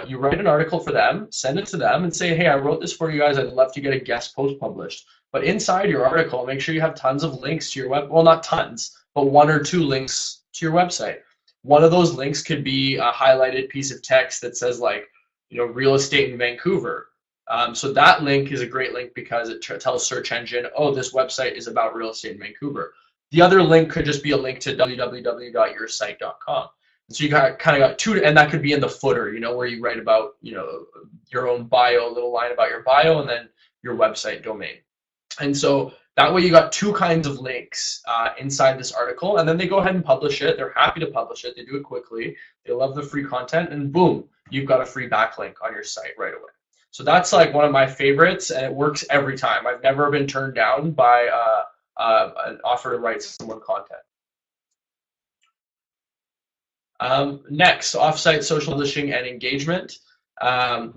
you write an article for them, send it to them, and say, hey, I wrote this for you guys. I'd love to get a guest post published. But inside your article, make sure you have tons of links to your web. Well, not tons, but 1 or 2 links to your website. One of those links could be a highlighted piece of text that says like, real estate in Vancouver. So that link is a great link because it tells search engine, oh, this website is about real estate in Vancouver. The other link could just be a link to www.yoursite.com. So you kind of got 2, and that could be in the footer, where you write about, your own bio, a little line about your bio, and then your website domain. And so that way you got 2 kinds of links inside this article, and then they go ahead and publish it. They're happy to publish it. They do it quickly. They love the free content, and boom, you've got a free backlink on your site right away. So that's like one of my favorites, and it works every time. I've never been turned down by an offer to write someone content. Next, offsite social publishing and engagement. I'll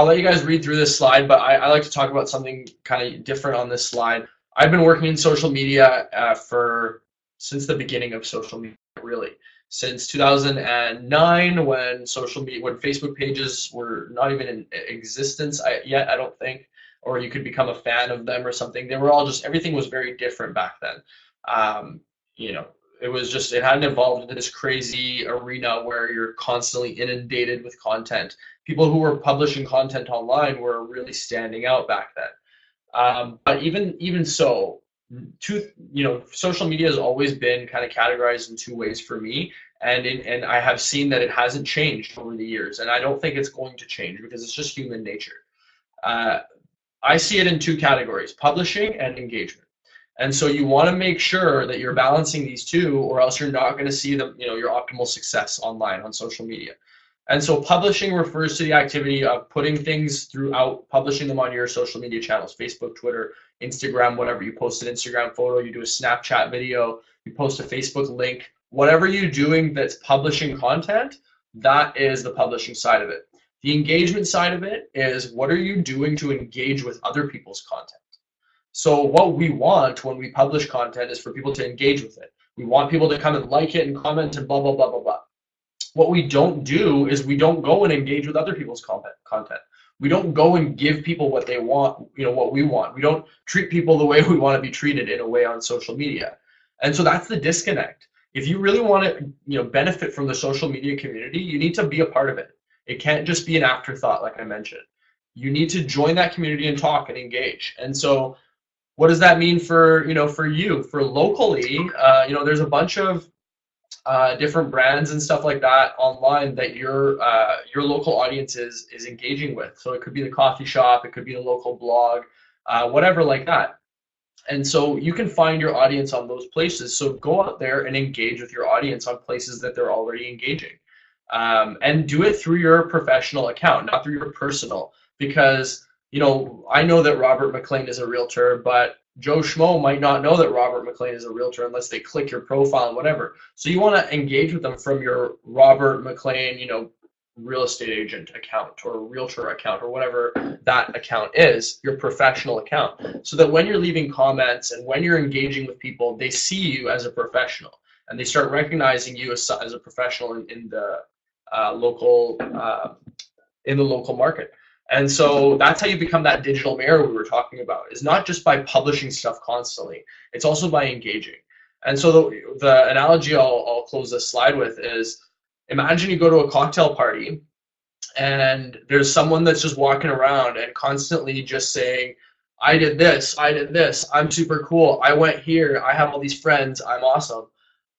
let you guys read through this slide, but I like to talk about something kind of different on this slide. I've been working in social media since the beginning of social media, really. Since 2009, when Facebook pages were not even in existence yet, I don't think, or you could become a fan of them or something. They were all everything was very different back then. It hadn't evolved into this crazy arena where you're constantly inundated with content. People who were publishing content online were really standing out back then. But even so, social media has always been kind of categorized in 2 ways for me, and I have seen that it hasn't changed over the years, and I don't think it's going to change because it's just human nature. I see it in 2 categories: publishing and engagement. And so you want to make sure that you're balancing these 2, or else you're not going to see your optimal success online on social media. And so publishing refers to the activity of putting things throughout, publishing them on your social media channels: Facebook, Twitter, Instagram, whatever. You post an Instagram photo, you do a Snapchat video, you post a Facebook link, whatever you're doing that's publishing content, that is the publishing side of it. The engagement side of it is, what are you doing to engage with other people's content? So what we want when we publish content is for people to engage with it. We want people to come and like it and comment and blah, blah, blah, blah, blah. What we don't do is we don't go and engage with other people's content. We don't go and give people what they want, what we want. We don't treat people the way we want to be treated in a way on social media. And so that's the disconnect. If you really want to, benefit from the social media community, you need to be a part of it. It can't just be an afterthought, like I mentioned. You need to join that community and talk and engage. And so what does that mean for locally? There's a bunch of different brands and stuff like that online that your local audience is engaging with. So it could be the coffee shop, it could be the local blog, whatever like that. And so you can find your audience on those places. So go out there and engage with your audience on places that they're already engaging, and do it through your professional account, not through your personal. Because I know that Robert McLean is a realtor, but Joe Schmo might not know that Robert McLean is a realtor unless they click your profile and whatever. So you want to engage with them from your Robert McLean, real estate agent account or realtor account or whatever that account is, your professional account, so that when you're leaving comments and when you're engaging with people, they see you as a professional and they start recognizing you as a professional in the local market. And so that's how you become that digital mirror we were talking about, is not just by publishing stuff constantly, it's also by engaging. And so the analogy I'll close this slide with is, imagine you go to a cocktail party and there's someone that's just walking around and constantly just saying, I did this, I'm super cool, I went here, I have all these friends, I'm awesome.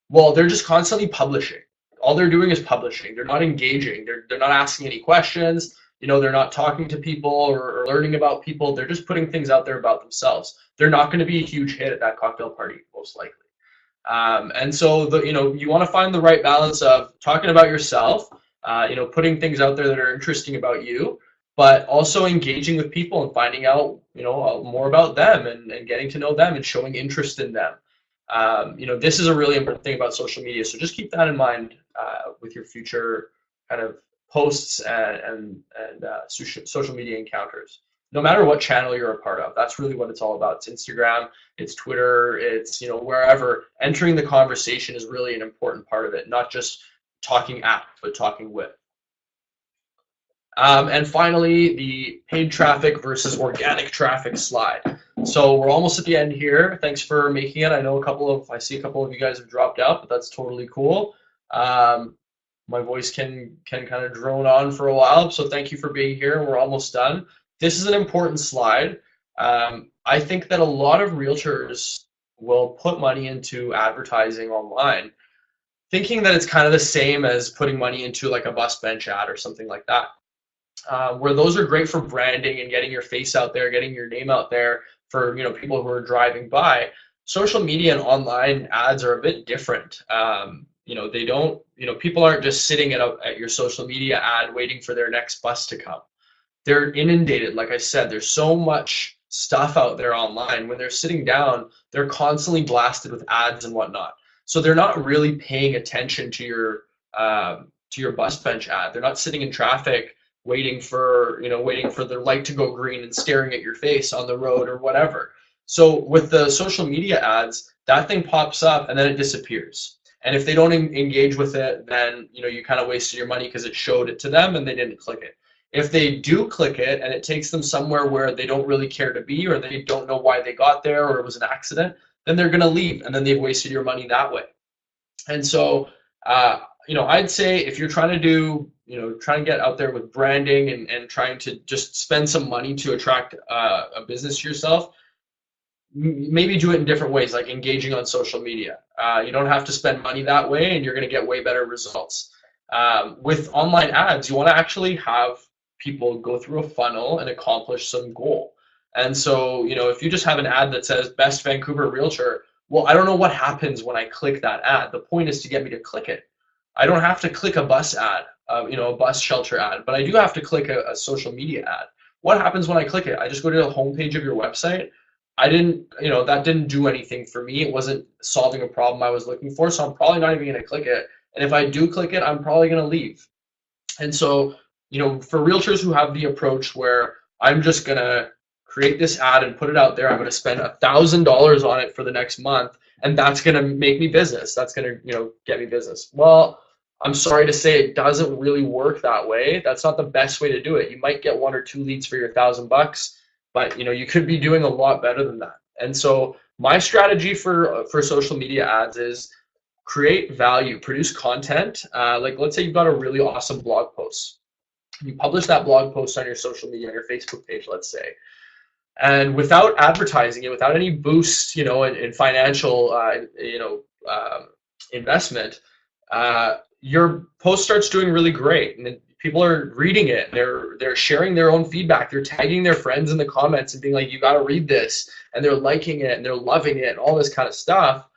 Well, they're just constantly publishing. All they're doing is publishing. They're not engaging. They're not asking any questions. They're not talking to people or learning about people. They're just putting things out there about themselves. They're not going to be a huge hit at that cocktail party, most likely. And so you want to find the right balance of talking about yourself, putting things out there that are interesting about you, but also engaging with people and finding out, more about them and getting to know them and showing interest in them. This is a really important thing about social media. So just keep that in mind with your future kind of posts and social media encounters. No matter what channel you're a part of, that's really what it's all about. It's Instagram, it's Twitter, it's wherever. Entering the conversation is really an important part of it, not just talking at, but talking with. And finally, the paid traffic versus organic traffic slide. So we're almost at the end here. Thanks for making it. I see a couple of you guys have dropped out, but that's totally cool. My voice can kind of drone on for a while, so thank you for being here. We're almost done. This is an important slide. I think that a lot of realtors will put money into advertising online, thinking that it's kind of the same as putting money into like a bus bench ad or something like that. Where those are great for branding and getting your face out there, getting your name out there for people who are driving by. Social media and online ads are a bit different. They don't, people aren't just sitting at your social media ad waiting for their next bus to come. They're inundated. Like I said, there's so much stuff out there online. When they're sitting down, they're constantly blasted with ads and whatnot. So they're not really paying attention to your bus bench ad. They're not sitting in traffic waiting for their light to go green and staring at your face on the road or whatever. So with the social media ads, that thing pops up and then it disappears. And if they don't engage with it, then you kind of wasted your money because it showed it to them and they didn't click it. If they do click it and it takes them somewhere where they don't really care to be, or they don't know why they got there, or it was an accident, then they're going to leave and then they've wasted your money that way. And so, I'd say if you're trying to get out there with branding and trying to just spend some money to attract a business to yourself, maybe do it in different ways, like engaging on social media. You don't have to spend money that way and you're going to get way better results. With online ads, you want to actually have people go through a funnel and accomplish some goal. And so, if you just have an ad that says best Vancouver realtor, well, I don't know what happens when I click that ad. The point is to get me to click it. I don't have to click a bus ad, a bus shelter ad, but I do have to click a social media ad. What happens when I click it? I just go to the homepage of your website. That didn't do anything for me. It wasn't solving a problem I was looking for, so I'm probably not even going to click it. And if I do click it, I'm probably going to leave. And so, for realtors who have the approach where I'm just going to create this ad and put it out there, I'm going to spend $1,000 on it for the next month, and that's going to make me business. That's going to, get me business. Well, I'm sorry to say it doesn't really work that way. That's not the best way to do it. You might get 1 or 2 leads for your $1,000, but you could be doing a lot better than that. And so my strategy for social media ads is create value, produce content. Like let's say you've got a really awesome blog post. You publish that blog post on your social media, on your Facebook page, let's say. And without advertising it, without any boost, in financial, investment, your post starts doing really great, and people are reading it. They're sharing their own feedback. They're tagging their friends in the comments and being like, "You got to read this," and they're liking it and they're loving it and all this kind of stuff.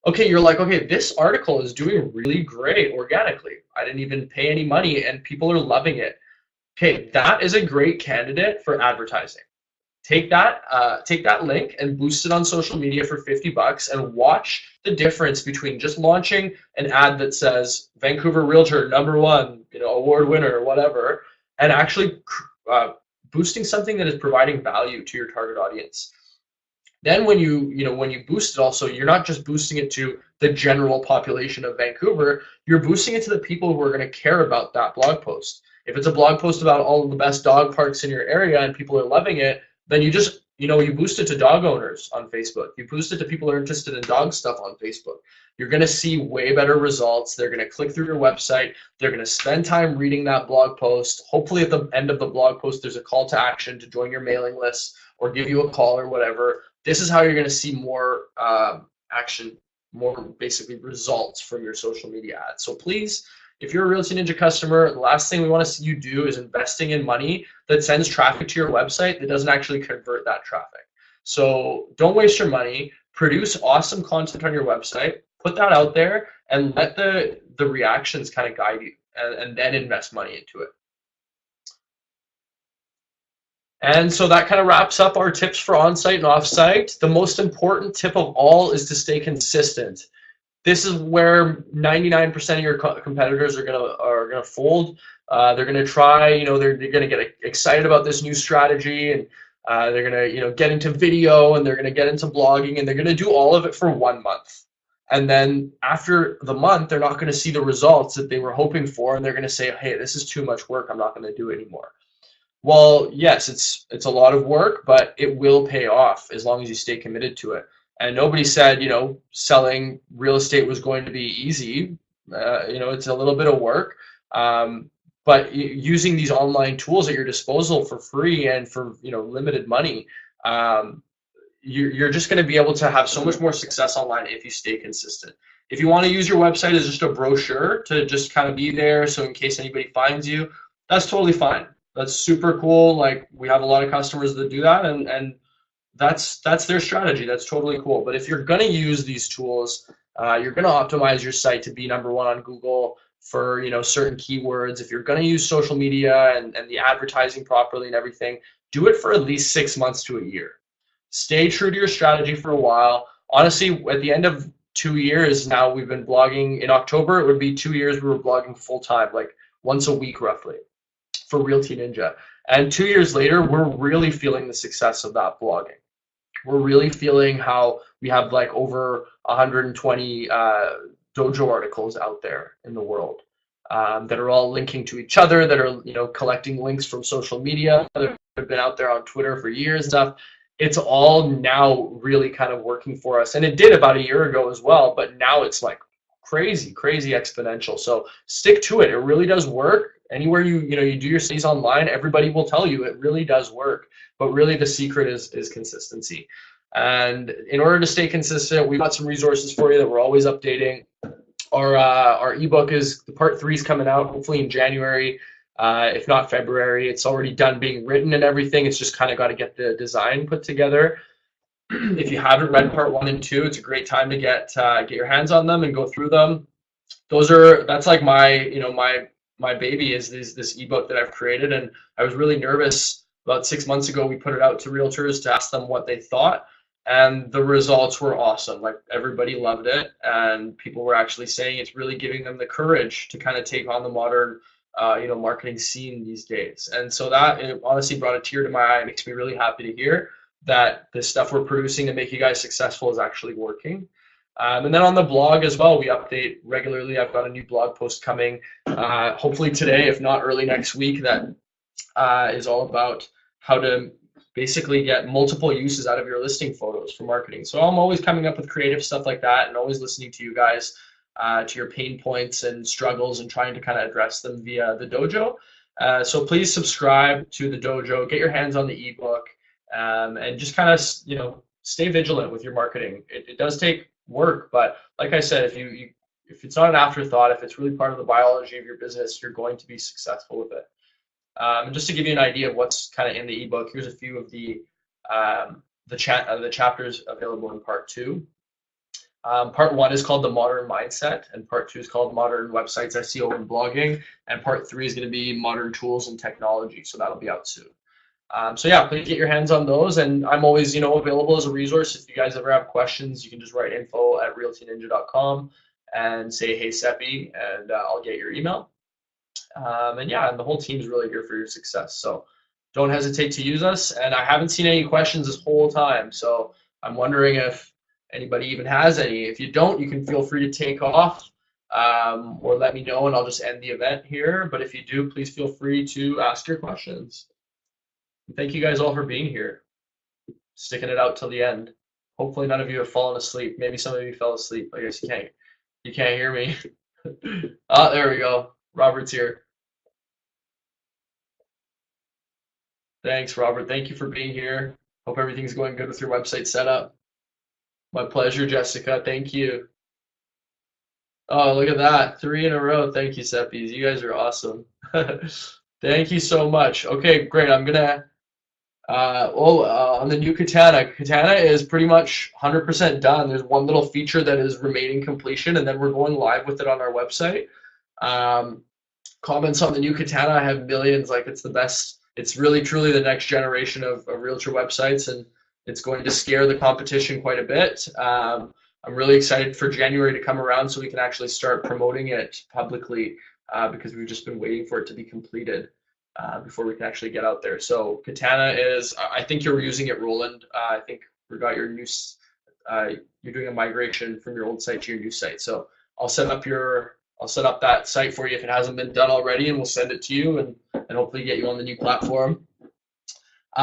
Okay, you're like, okay, this article is doing really great organically. I didn't even pay any money, and people are loving it. Okay, that is a great candidate for advertising. Take that link and boost it on social media for $50 and watch the difference between just launching an ad that says Vancouver Realtor #1, award winner or whatever, and actually boosting something that is providing value to your target audience. Then when you boost it also, you're not just boosting it to the general population of Vancouver, you're boosting it to the people who are going to care about that blog post. If it's a blog post about all of the best dog parks in your area and people are loving it, then you just, you boost it to dog owners on Facebook. You boost it to people who are interested in dog stuff on Facebook. You're going to see way better results. They're going to click through your website. They're going to spend time reading that blog post. Hopefully at the end of the blog post, there's a call to action to join your mailing list or give you a call or whatever. This is how you're going to see more action, more basically results from your social media ads. So please, if you're a RealtyNinja customer, the last thing we want to see you do is investing in money that sends traffic to your website that doesn't actually convert that traffic. So don't waste your money. Produce awesome content on your website. Put that out there and let the reactions kind of guide you, and then invest money into it. And so that kind of wraps up our tips for on-site and off-site. The most important tip of all is to stay consistent. This is where 99% of your competitors are gonna fold. They're gonna try, they're gonna get excited about this new strategy, and they're gonna, get into video, and they're gonna get into blogging, and they're gonna do all of it for 1 month. And then after the month, they're not gonna see the results that they were hoping for, and they're gonna say, hey, this is too much work. I'm not gonna do it anymore. Well, yes, it's a lot of work, but it will pay off as long as you stay committed to it. And nobody said, selling real estate was going to be easy. It's a little bit of work. But using these online tools at your disposal for free and for, limited money, you're just going to be able to have so much more success online if you stay consistent. If you want to use your website as just a brochure to just kind of be there, so in case anybody finds you, that's totally fine. That's super cool. Like, we have a lot of customers that do that, and that's their strategy. That's totally cool. But if you're going to use these tools, you're going to optimize your site to be #1 on Google for, certain keywords. If you're going to use social media and the advertising properly and everything, do it for at least 6 months to a year. Stay true to your strategy for a while. Honestly, at the end of 2 years now, we've been blogging. In October, it would be 2 years we were blogging full time, like once a week roughly, for RealtyNinja. And 2 years later, we're really feeling the success of that blogging. We're really feeling how we have like over 120 dojo articles out there in the world, that are all linking to each other, that are, collecting links from social media, that have been out there on Twitter for years and stuff. It's all now really kind of working for us. And it did about a year ago as well, but now it's like crazy exponential. So stick to it. It really does work. Anywhere you do your studies online, everybody will tell you it really does work. But really the secret is consistency. And in order to stay consistent, we've got some resources for you that we're always updating. Our ebook is, the part 3 is coming out hopefully in January, if not February. It's already done being written and everything. It's just kind of got to get the design put together. If you haven't read part 1 and 2, it's a great time to get your hands on them and go through them. That's like my baby is this ebook that I've created, and I was really nervous about 6 months ago. We put it out to realtors to ask them what they thought, and the results were awesome. Like, everybody loved it, and people were actually saying it's really giving them the courage to kind of take on the modern marketing scene these days. And so that, it honestly brought a tear to my eye. It makes me really happy to hear that the stuff we're producing to make you guys successful is actually working. And then on the blog as well, we update regularly. I've got a new blog post coming, hopefully today, if not early next week, that is all about how to basically get multiple uses out of your listing photos for marketing. So I'm always coming up with creative stuff like that, and always listening to you guys, to your pain points and struggles, and trying to kind of address them via the dojo. So please subscribe to the dojo, get your hands on the ebook, and just kind of stay vigilant with your marketing. It does take work, but like I said, if it's not an afterthought, if it's really part of the biology of your business, you're going to be successful with it. And just to give you an idea of what's kind of in the ebook, here's a few of the chapters available in part 2. Part 1 is called The Modern Mindset, and part 2 is called Modern Websites, SEO, and Blogging, and part 3 is going to be Modern Tools and Technology, so that'll be out soon. So yeah, please get your hands on those, and I'm always, available as a resource. If you guys ever have questions, you can just write info@realtyninja.com and say, hey, Seppi, and I'll get your email. And yeah, and the whole team's really here for your success. So don't hesitate to use us. And I haven't seen any questions this whole time, so I'm wondering if anybody even has any. If you don't, you can feel free to take off, or let me know, and I'll just end the event here. But if you do, please feel free to ask your questions. Thank you guys all for being here, sticking it out till the end. Hopefully none of you have fallen asleep. Maybe some of you fell asleep. I guess you can't hear me. Ah, there we go. Robert's here. Thanks, Robert. Thank you for being here. Hope everything's going good with your website setup. My pleasure, Jessica. Thank you. Oh, look at that. 3 in a row. Thank you, Seppies. You guys are awesome. Thank you so much. Okay, great. I'm gonna On the new Katana is pretty much 100% done. There's one little feature that is remaining completion, and then we're going live with it on our website. Um, Comments on the new Katana, I have millions. Like, it's the best. It's really truly the next generation of realtor websites, and it's going to scare the competition quite a bit. I'm really excited for January to come around so we can actually start promoting it publicly, because we've just been waiting for it to be completed before we can actually get out there. So Katana is, I think you're using it, Roland. I think we got your new, uh, you're doing a migration from your old site to your new site. So I'll set up that site for you if it hasn't been done already, and we'll send it to you and hopefully get you on the new platform.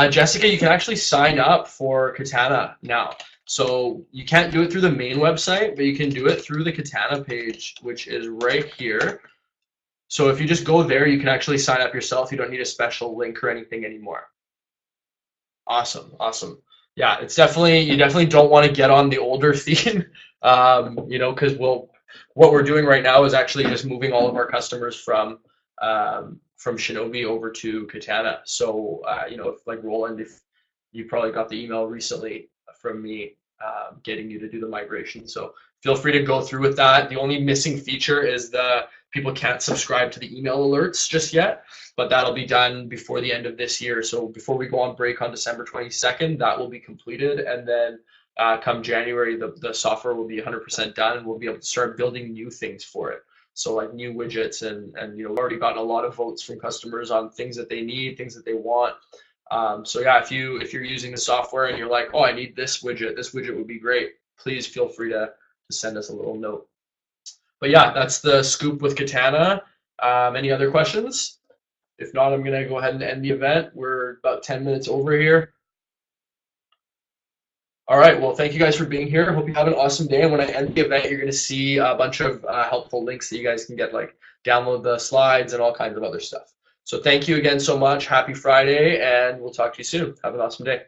Jessica, you can actually sign up for Katana now. So you can't do it through the main website, but you can do it through the Katana page, which is right here. So if you just go there, you can actually sign up yourself. You don't need a special link or anything anymore. Awesome, awesome. Yeah, it's definitely, you definitely don't want to get on the older theme, because what we're doing right now is actually just moving all of our customers from Shinobi over to Katana. So if like Roland, if you probably got the email recently from me getting you to do the migration, so feel free to go through with that. The only missing feature is the people can't subscribe to the email alerts just yet, but that'll be done before the end of this year. So before we go on break on December 22nd, that will be completed, and then come January, the software will be 100% done, and we'll be able to start building new things for it. So like new widgets, and we've already gotten a lot of votes from customers on things that they need, things that they want. So yeah, if you're using the software and you're like, oh, I need this widget would be great. Please feel free to send us a little note. But yeah, that's the scoop with Katana. Any other questions? If not, I'm gonna go ahead and end the event. We're about 10 minutes over here. All right, well, thank you guys for being here. Hope you have an awesome day. And when I end the event, you're going to see a bunch of helpful links that you guys can get, like download the slides and all kinds of other stuff. So thank you again so much. Happy Friday, and we'll talk to you soon. Have an awesome day.